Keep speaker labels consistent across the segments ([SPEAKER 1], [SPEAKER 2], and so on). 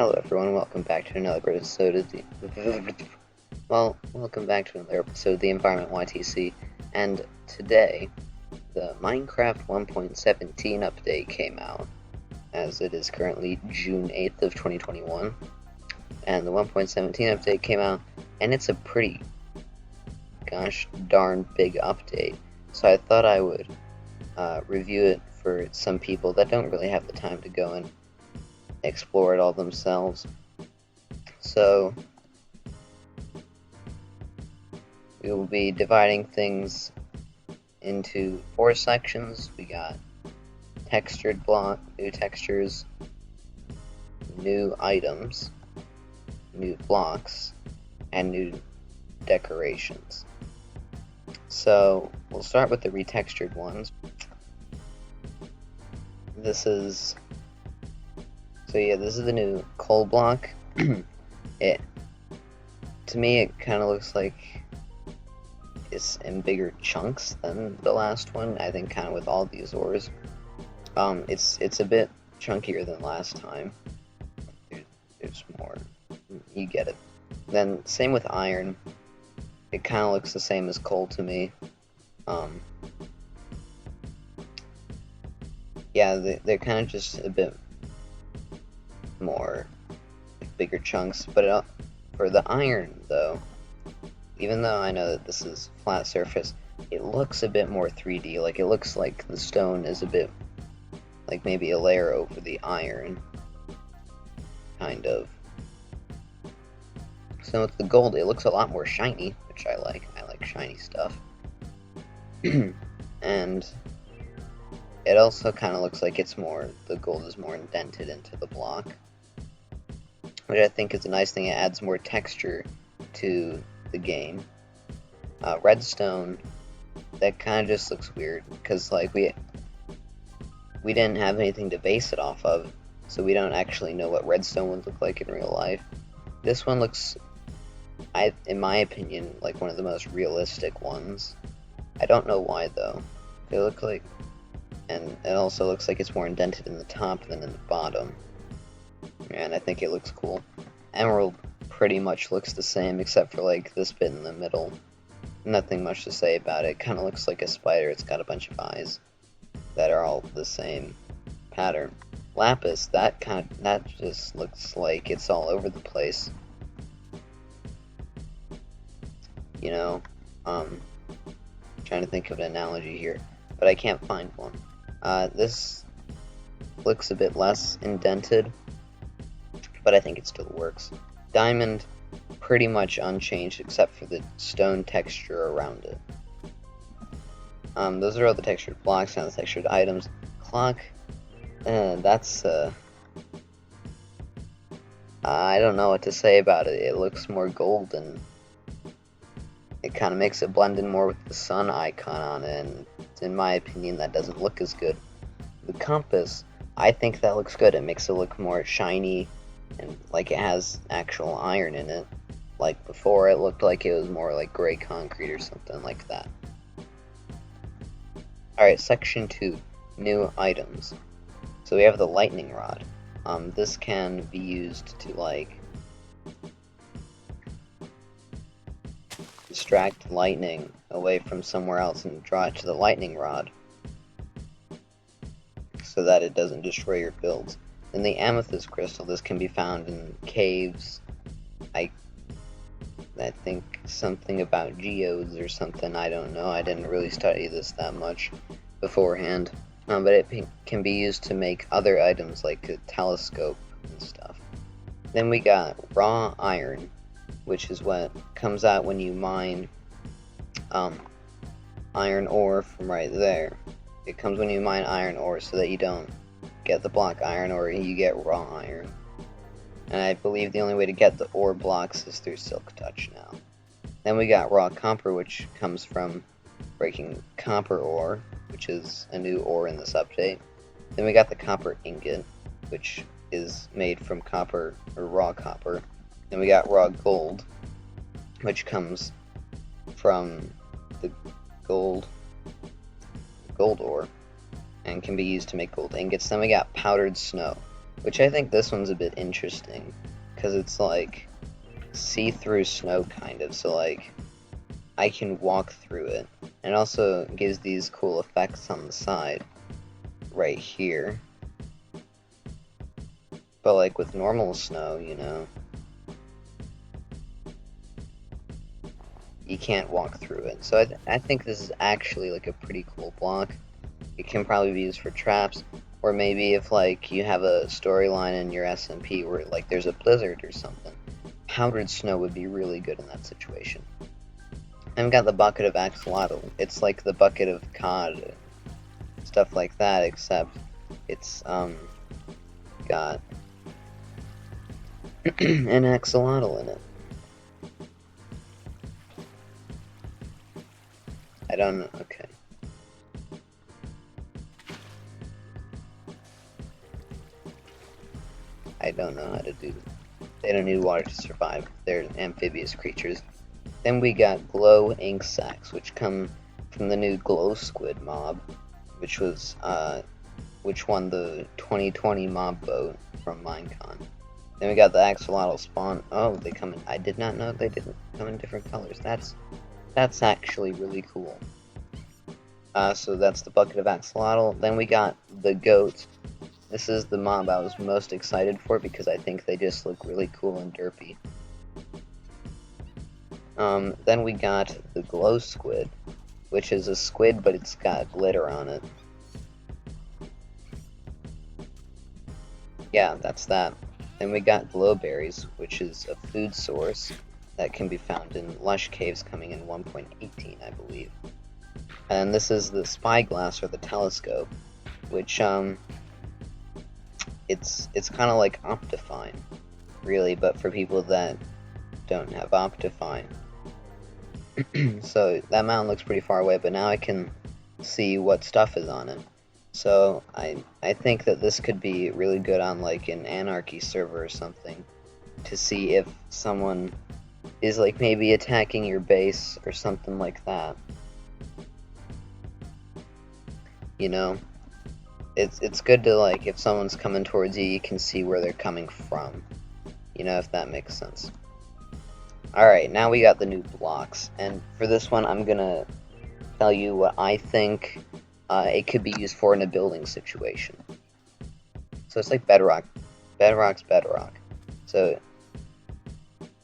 [SPEAKER 1] Hello everyone, welcome back to another episode of the Environment YTC, and today the Minecraft 1.17 update came out, as it is currently June 8th of 2021, and the 1.17 update came out, and it's a pretty gosh darn big update, so I thought I would review it for some people that don't really have the time to go and explore it all themselves. So we will be dividing things into 4 sections. We got textured block, new textures, new items, new blocks, and new decorations. So we'll start with the retextured ones. This is the new coal block. To me, it kind of looks like it's in bigger chunks than the last one. I think kind of with all these ores. It's a bit chunkier than last time. There's more. You get it. Then same with iron. It kind of looks the same as coal to me. Yeah, they're kind of just a bit more bigger chunks, but for the iron though, even though I know that this is flat surface, it looks a bit more 3D. Like, it looks like the stone is a bit like maybe a layer over the iron, kind of. So with the gold, it looks a lot more shiny, which I like. I like shiny stuff. And it also kind of looks like the gold is more indented into the block, which I think is a nice thing. It adds more texture to the game. Redstone, that kind of just looks weird, because like we didn't have anything to base it off of, so we don't actually know what redstone would look like in real life. This one looks, in my opinion, like one of the most realistic ones. I don't know why though. They look like, and it also looks like it's more indented in the top than in the bottom. And I think it looks cool. Emerald pretty much looks the same, except for like this bit in the middle. Nothing much to say about it. Kind of looks like a spider. It's got a bunch of eyes that are all the same pattern. Lapis, that just looks like it's all over the place. You know, trying to think of an analogy here, but I can't find one. This looks a bit less indented, but I think it still works. Diamond, pretty much unchanged except for the stone texture around it. Those are all the textured blocks and the textured items. Clock, that's I don't know what to say about it. It looks more golden. It kind of makes it blend in more with the sun icon on it, and in my opinion, that doesn't look as good. The compass, I think that looks good. It makes it look more shiny and like it has actual iron in it. Like before, it looked like it was more like gray concrete or something like that. Alright, section 2, new items. So we have the lightning rod. This can be used to like distract lightning away from somewhere else and draw it to the lightning rod so that it doesn't destroy your builds. Then the amethyst crystal, this can be found in caves. I think something about geodes or something, I don't know. I didn't really study this that much beforehand. But it can be used to make other items like a telescope and stuff. Then we got raw iron, which is what comes out when you mine iron ore from right there. It comes when you mine iron ore, so that you don't get the block iron ore, you get raw iron. And I believe the only way to get the ore blocks is through Silk Touch now. Then we got raw copper, which comes from breaking copper ore, which is a new ore in this update. Then we got the copper ingot, which is made from copper, or raw copper. Then we got raw gold, which comes from the gold ore, and can be used to make gold ingots. Then we got powdered snow. which I think this one's a bit interesting, because it's like see-through snow kind of, so like I can walk through it. And it also gives these cool effects on the side right here. But like with normal snow, you know, you can't walk through it. So I think this is actually like a pretty cool block. It can probably be used for traps, or maybe if like you have a storyline in your SMP where like there's a blizzard or something. Powdered snow would be really good in that situation. And we got the bucket of axolotl. It's like the bucket of cod, stuff like that, except it's got an axolotl in it. I don't know. Okay. I don't know how to do. They don't need water to survive. They're amphibious creatures. Then we got glow ink sacs, which come from the new glow squid mob, which won the 2020 mob vote from Minecon. Then we got the axolotl spawn. Oh, they come in. I did not know they didn't come in different colors. That's actually really cool. So that's the bucket of axolotl. Then we got the goat. This is the mob I was most excited for because I think they just look really cool and derpy. Then we got the glow squid, which is a squid but it's got glitter on it. Yeah, that's that. Then we got glowberries, which is a food source that can be found in lush caves coming in 1.18, I believe. And this is the spyglass or the telescope, which it's kind of like Optifine, really, but for people that don't have Optifine. So that mountain looks pretty far away, but now I can see what stuff is on it. So I think that this could be really good on like an Anarchy server or something, to see if someone is like maybe attacking your base or something like that. You know, it's good to like if someone's coming towards you, you can see where they're coming from. You know, if that makes sense. Alright, now we got the new blocks, and for this one I'm gonna tell you what I think it could be used for in a building situation. So it's like bedrock. Bedrock's bedrock. So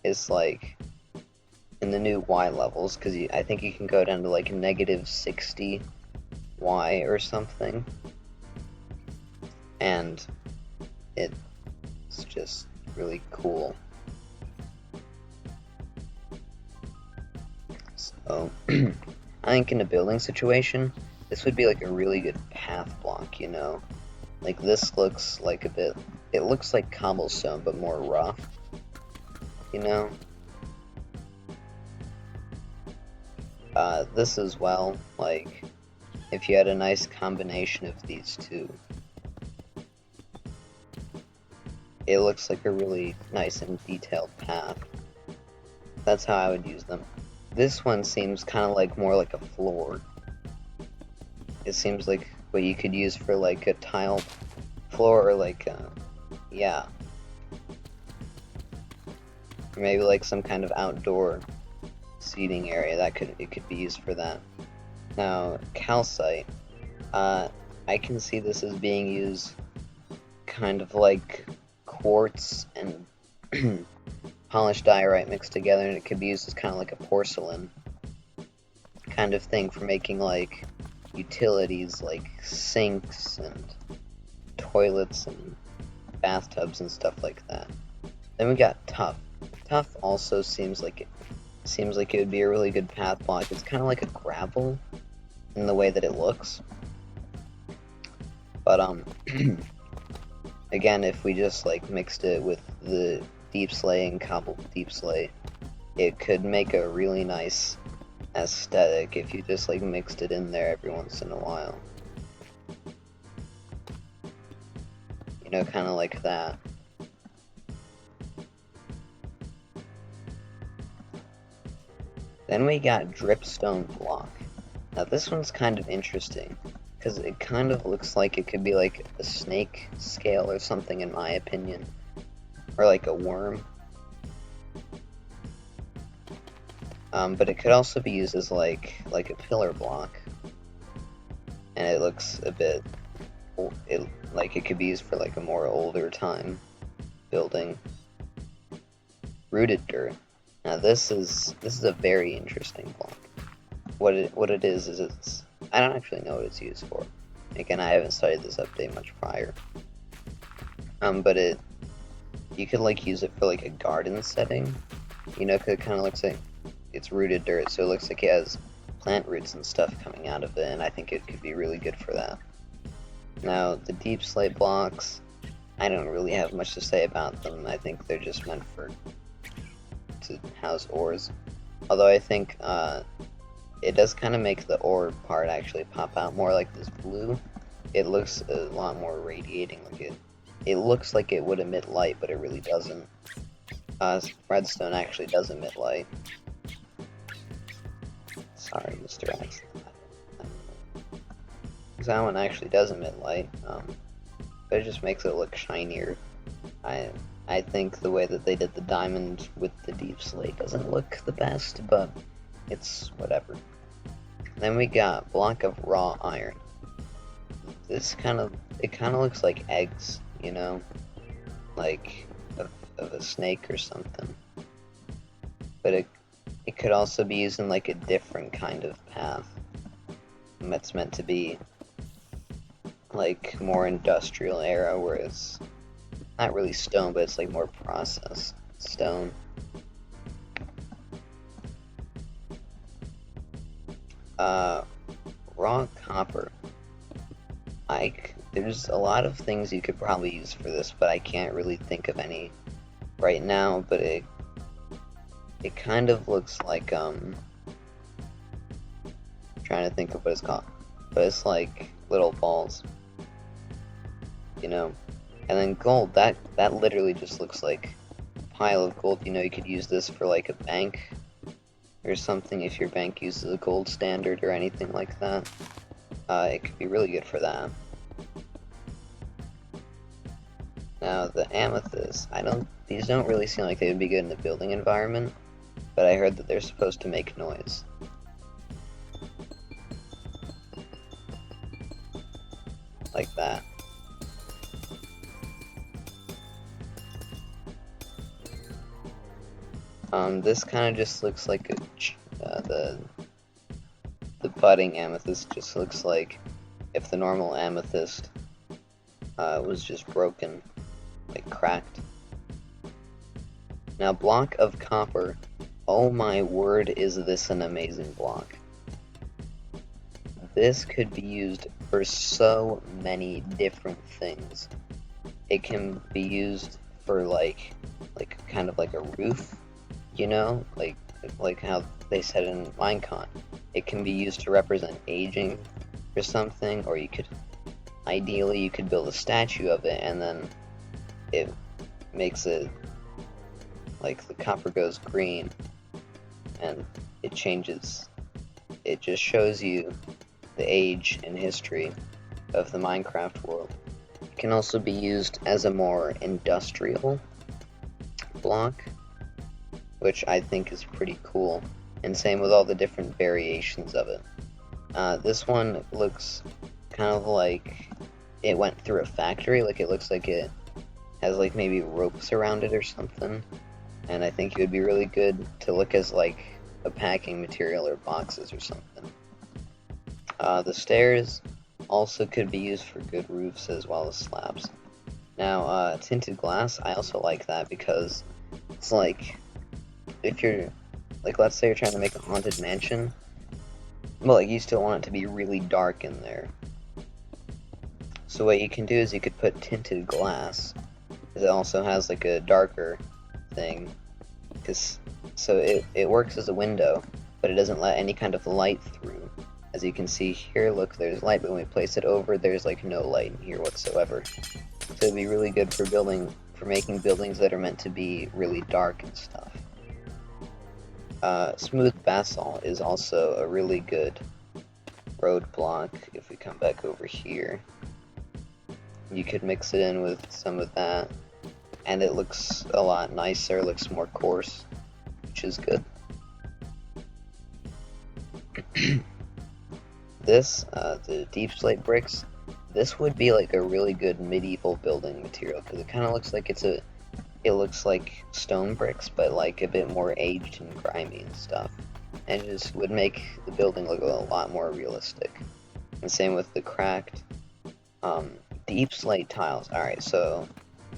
[SPEAKER 1] it's like in the new Y levels, because I think you can go down to like -60 Y or something. And it's just really cool. So, I think in a building situation, this would be like a really good path block, you know? Like this looks like it looks like cobblestone, but more rough, you know? This as well, like, if you had a nice combination of these two, it looks like a really nice and detailed path. That's how I would use them. This one seems kind of like more like a floor. It seems like what you could use for like a tile floor, or like yeah, or maybe like some kind of outdoor seating area. It could be used for that. Now calcite, I can see this as being used kind of like quartz and polished diorite mixed together, and it could be used as kind of like a porcelain kind of thing for making like utilities like sinks and toilets and bathtubs and stuff like that. Then we got tuff. Tuff also seems like it would be a really good path block. It's kind of like a gravel in the way that it looks. But again, if we just like mixed it with the deep slate and cobbled deep slate, it could make a really nice aesthetic if you just like mixed it in there every once in a while. You know, kind of like that. Then we got Dripstone block. Now this one's kind of interesting because it kind of looks like it could be like a snake scale or something, in my opinion, or like a worm. But it could also be used as like a pillar block, and it looks a bit like it could be used for like a more older time building. Rooted dirt. Now this is a very interesting block. What it is it's, I don't actually know what it's used for. Again, I haven't studied this update much prior. But you could like use it for like a garden setting. You know, 'cause it kind of looks like it's rooted dirt, so it looks like it has plant roots and stuff coming out of it, and I think it could be really good for that. Now, the deep slate blocks, I don't really have much to say about them. I think they're just meant to house ores. Although I think it does kind of make the ore part actually pop out more like this blue. It looks a lot more radiating. Like it looks like it would emit light, but it really doesn't. Redstone actually does emit light. Sorry, Mr. X. That one actually does emit light, but it just makes it look shinier. I think the way that they did the diamond with the deep slate doesn't look the best, but it's whatever. Then we got block of raw iron. This kind of looks like eggs, you know, like of a snake or something. But it could also be used in like a different kind of path. That's meant to be like more industrial era, where it's not really stone, but it's like more processed stone. Raw copper. There's a lot of things you could probably use for this, but I can't really think of any right now. But it kind of looks like trying to think of what it's called, but it's like little balls, you know. And then gold, that literally just looks like a pile of gold. You know, you could use this for like a bank or something if your bank uses a gold standard or anything like that. It could be really good for that. Now the amethyst, these don't really seem like they would be good in the building environment, but I heard that they're supposed to make noise. Like that. This kind of just looks like the budding amethyst just looks like if the normal amethyst was just broken, like cracked. Now, block of copper. Oh my word, is this an amazing block. This could be used for so many different things. It can be used for like kind of like a roof, you know, like how they said in Minecon. It can be used to represent aging or something, or ideally you could build a statue of it, and then it makes it like the copper goes green and it changes. It just shows you the age and history of the Minecraft world. It can also be used as a more industrial block, which I think is pretty cool, and same with all the different variations of it. This one looks kind of like it went through a factory, like it looks like it has like maybe ropes around it or something, and I think it would be really good to look as like a packing material or boxes or something. The stairs also could be used for good roofs as well as slabs. Now, tinted glass, I also like that because it's like, if you're, like, let's say you're trying to make a haunted mansion, but like you still want it to be really dark in there. So what you can do is you could put tinted glass, because it also has like a darker thing, so it works as a window, but it doesn't let any kind of light through. As you can see here, look, there's light, but when we place it over, there's like no light in here whatsoever. So it'd be really good for making buildings that are meant to be really dark and stuff. Smooth basalt is also a really good road block, if we come back over here, you could mix it in with some of that, and it looks a lot nicer, looks more coarse, which is good. This, the deep slate bricks, this would be like a really good medieval building material, because it kind of looks like it looks like stone bricks, but like a bit more aged and grimy and stuff. And it just would make the building look a lot more realistic. And same with the cracked, deep slate tiles. Alright, so,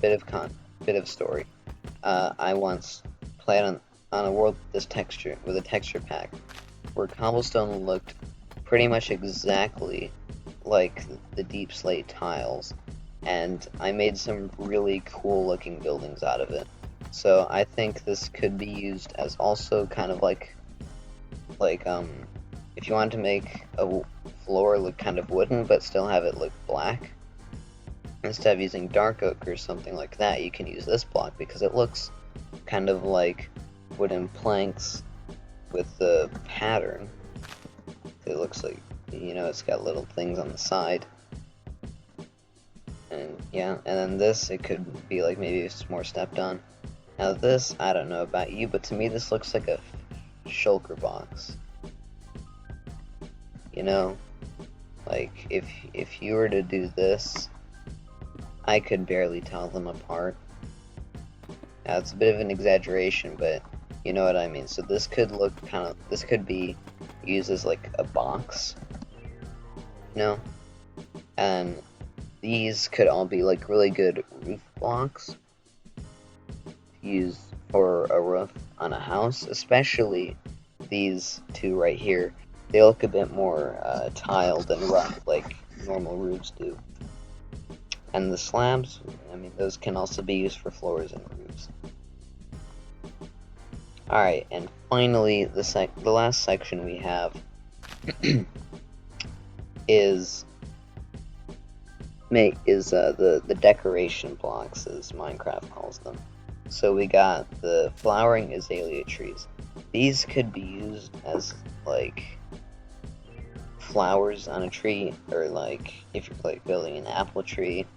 [SPEAKER 1] bit of story. I once played on a world with this texture, with a texture pack, where cobblestone looked pretty much exactly like the deep slate tiles, and I made some really cool looking buildings out of it. So I think this could be used as also kind of like if you wanted to make a floor look kind of wooden but still have it look black, instead of using dark oak or something like that, you can use this block because it looks kind of like wooden planks with the pattern. It looks like, you know, it's got little things on the side. And yeah, and then this, it could be like maybe it's more stepped on. Now this, I don't know about you, but to me this looks like a shulker box. You know, like if you were to do this, I could barely tell them apart. Now it's a bit of an exaggeration, but you know what I mean. So this could look this could be used as like a box, you know, and these could all be like really good roof blocks used for a roof on a house, especially these two right here. They look a bit more tiled and rough like normal roofs do. And the slabs, I mean, those can also be used for floors and roofs. Alright, and finally, the last section we have is the decoration blocks, as Minecraft calls them. So we got the flowering azalea trees. These could be used as like flowers on a tree, or like if you're like building an apple tree,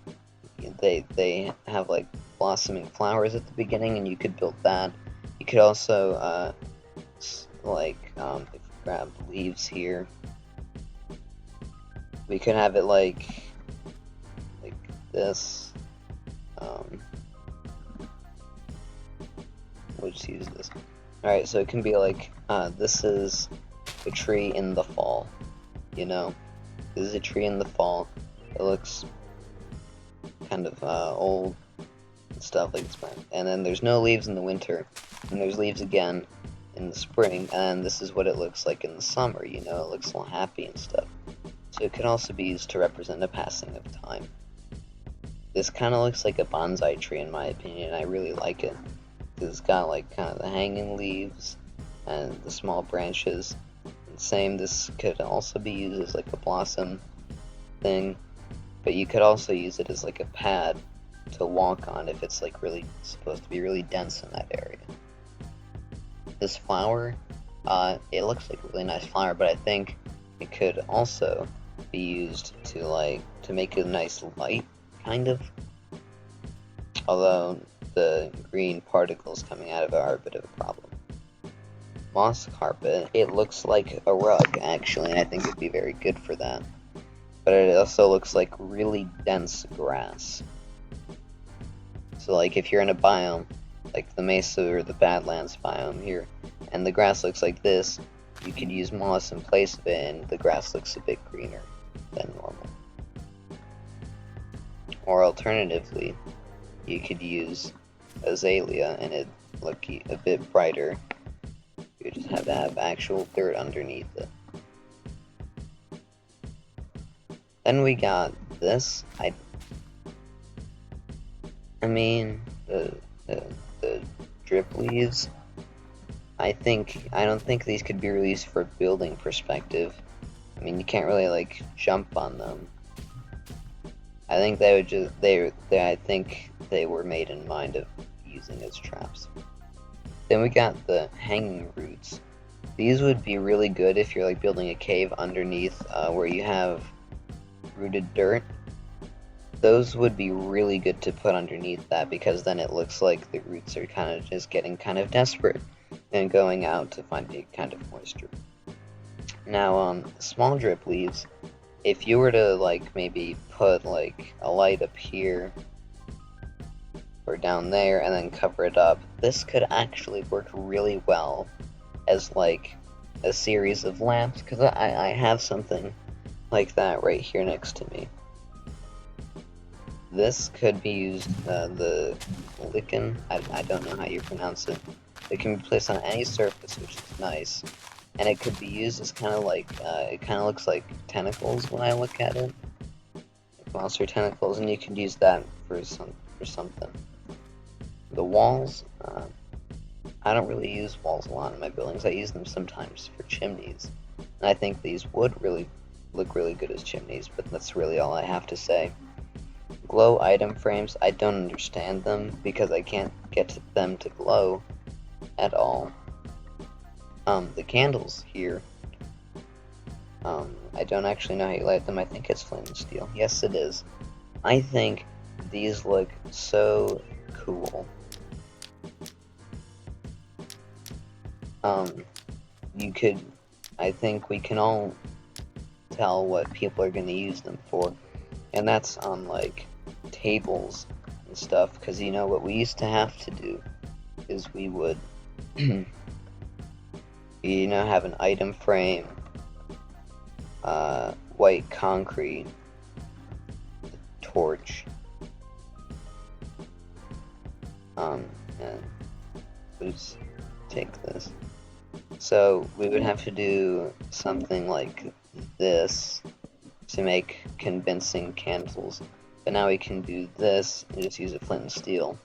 [SPEAKER 1] they have like blossoming flowers at the beginning, and you could build that. You could also if you grab leaves here, we could have it like this. We'll just use this. Alright, so it can be like this is a tree in the fall, you know? This is a tree in the fall. It looks kind of old and stuff like this. And then there's no leaves in the winter, and there's leaves again in the spring, and this is what it looks like in the summer, you know? It looks all happy and stuff. So it could also be used to represent a passing of time. This kind of looks like a bonsai tree in my opinion. I really like it. It's got like kind of the hanging leaves and the small branches. And same, this could also be used as like a blossom thing, but you could also use it as like a pad to walk on if it's like really supposed to be really dense in that area. This flower, it looks like a really nice flower, but I think it could also be used to make a nice light, kind of. Although the green particles coming out of it are a bit of a problem. Moss carpet, it looks like a rug actually, and I think it'd be very good for that. But it also looks like really dense grass. So like if you're in a biome, like the Mesa or the Badlands biome here, and the grass looks like this, you could use moss in place of it, and the grass looks a bit greener than normal. Or alternatively, you could use azalea and it'd look a bit brighter. You just have to have actual dirt underneath it. Then we got this. I mean, the drip leaves. I don't think these could be released for building perspective. I mean, you can't really like jump on them. I think I think they were made in mind of using as traps. Then we got the hanging roots. These would be really good if you're like building a cave underneath where you have rooted dirt. Those would be really good to put underneath that, because then it looks like the roots are kind of just getting kind of desperate and going out to find a kind of moisture. Now, small drip leaves, if you were to like maybe put like a light up here or down there and then cover it up, this could actually work really well as like a series of lamps, because I have something like that right here next to me. This could be used, the lichen, I don't know how you pronounce it. It can be placed on any surface, which is nice. And it could be used as kind of like, it kind of looks like tentacles when I look at it. Like monster tentacles, and you could use that for something. The walls, I don't really use walls a lot in my buildings. I use them sometimes for chimneys. And I think these would really look really good as chimneys, but that's really all I have to say. Glow item frames, I don't understand them because I can't get them to glow at all. The candles here, I don't actually know how you light them. I think it's flint and steel. Yes, it is. I think these look so cool. I think we can all tell what people are going to use them for, and that's on like tables and stuff, because you know what we used to have to do is we would have an item frame, white concrete, torch, and let's take this. So we would have to do something like this to make convincing candles, but now we can do this and just use a flint and steel,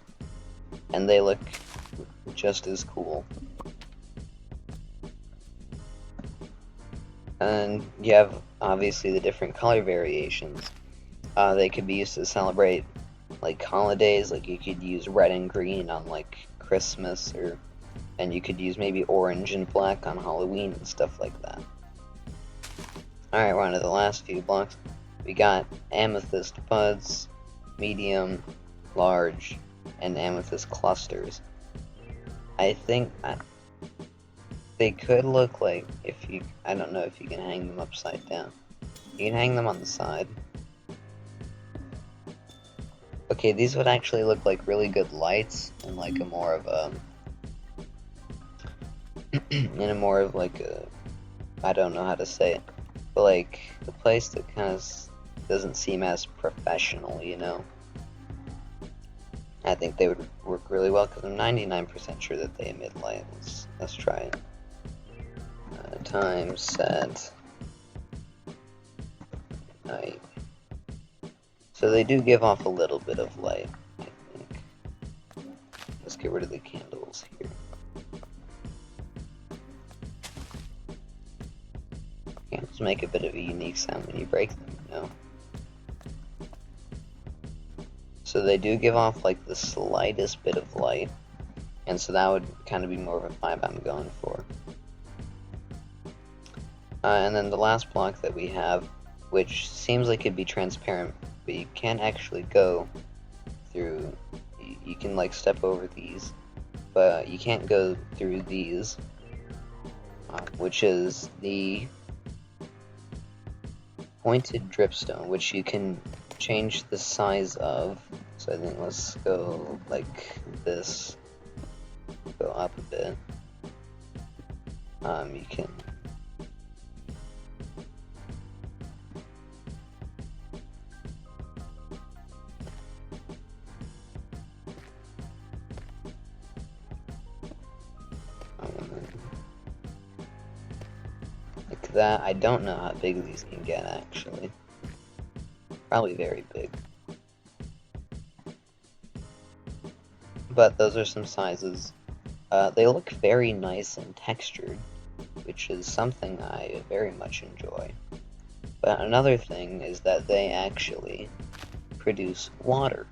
[SPEAKER 1] and they look just as cool. And you have obviously the different color variations. They could be used to celebrate like holidays, like you could use red and green on like Christmas, and you could use maybe orange and black on Halloween and stuff like that. Alright, we're on to the last few blocks. We got amethyst buds, medium, large, and amethyst clusters. I think they could look like, I don't know if you can hang them upside down. You can hang them on the side. Okay, these would actually look like really good lights in like a more of a I don't know how to say it, but like a place that kind of doesn't seem as professional, you know? I think they would work really well because I'm 99% sure that they emit light. Let's try it. Time set night. So they do give off a little bit of light, I think. Let's get rid of the candles here. Candles make a bit of a unique sound when you break them, you know? So they do give off like the slightest bit of light, and so that would kind of be more of a vibe I'm going for. And then the last block that we have, which seems like it'd be transparent, but you can't actually go through, you can like step over these, but you can't go through these, which is the pointed dripstone, which you can change the size of. So I think let's go like this, go up a bit. You can like that. I don't know how big these can get actually. Probably very big. But those are some sizes. They look very nice and textured, which is something I very much enjoy. But another thing is that they actually produce water.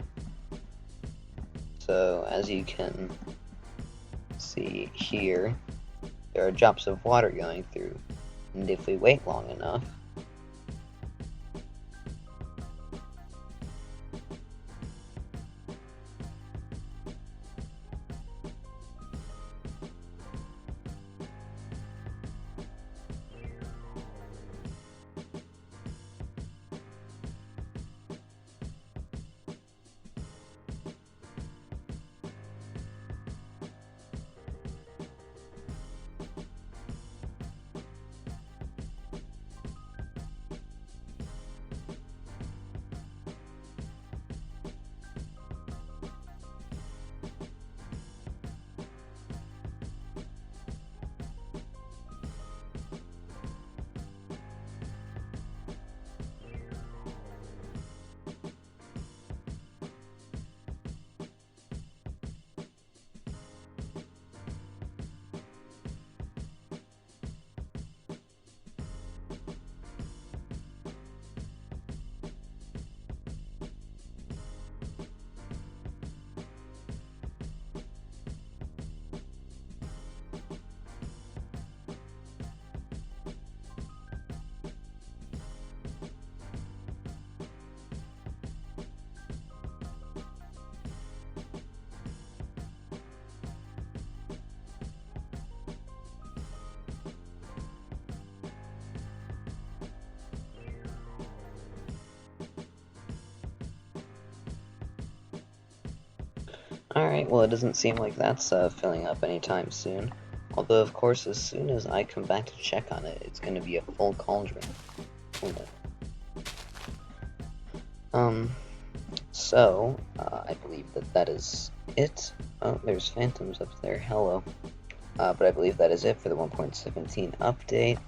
[SPEAKER 1] So as you can see here, there are drops of water going through, and if we wait long enough, alright, well, it doesn't seem like that's filling up anytime soon. Although, of course, as soon as I come back to check on it, it's going to be a full cauldron. I believe that is it. Oh, there's phantoms up there. Hello. But I believe that is it for the 1.17 update.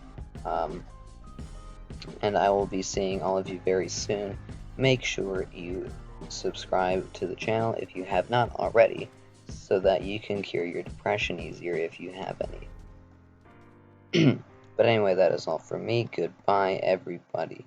[SPEAKER 1] And I will be seeing all of you very soon. Make sure you subscribe to the channel if you have not already, so that you can cure your depression easier if you have any. But anyway, that is all from me. Goodbye, everybody.